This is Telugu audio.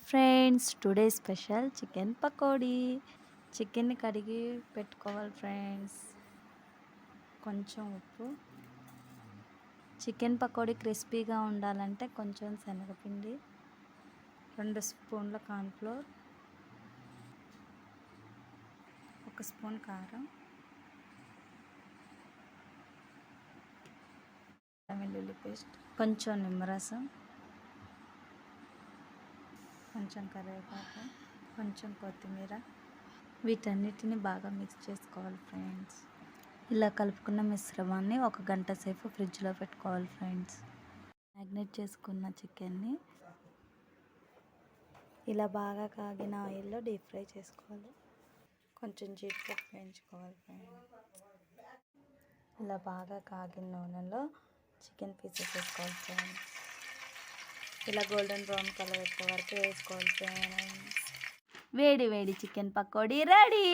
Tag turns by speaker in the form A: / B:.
A: Friends, today special chicken pakodi. చికెన్ని కడిగి పెట్టుకోవాలి ఫ్రెండ్స్. కొంచెం ఉప్పు. చికెన్ పకోడీ క్రిస్పీగా ఉండాలంటే కొంచెం శనగపిండి, 2 స్పూన్ల కార్న్ఫ్లోర్, 1 స్పూన్ కారం, వెల్లుల్లి పేస్ట్, కొంచెం నిమ్మరసం, కొంచెం కరివేపాకు, కొంచెం కొత్తిమీర. వీటన్నిటిని బాగా మిక్స్ చేసుకోవాలి ఫ్రెండ్స్. ఇలా కలుపుకున్న మిశ్రమాన్ని 1 గంట సేపు ఫ్రిడ్జ్లో పెట్టుకోవాలి ఫ్రెండ్స్. మ్యాగ్నేట్ చేసుకున్న చికెన్ని ఇలా బాగా కాగిన ఆయిల్లో డీప్ ఫ్రై చేసుకోవాలి. కొంచెం జీడిపప్పు వేయించుకోవాలి ఫ్రెండ్స్. ఇలా బాగా కాగిన నూనెలో చికెన్ పీసెస్ వేసుకోవాలి ఫ్రెండ్స్. ఇలా గోల్డెన్ బ్రౌన్ కలర్ వచ్చే వరకు వేసుకోవాలి ఫ్రెండ్స్. వేడి వేడి చికెన్ పకోడీ రెడీ.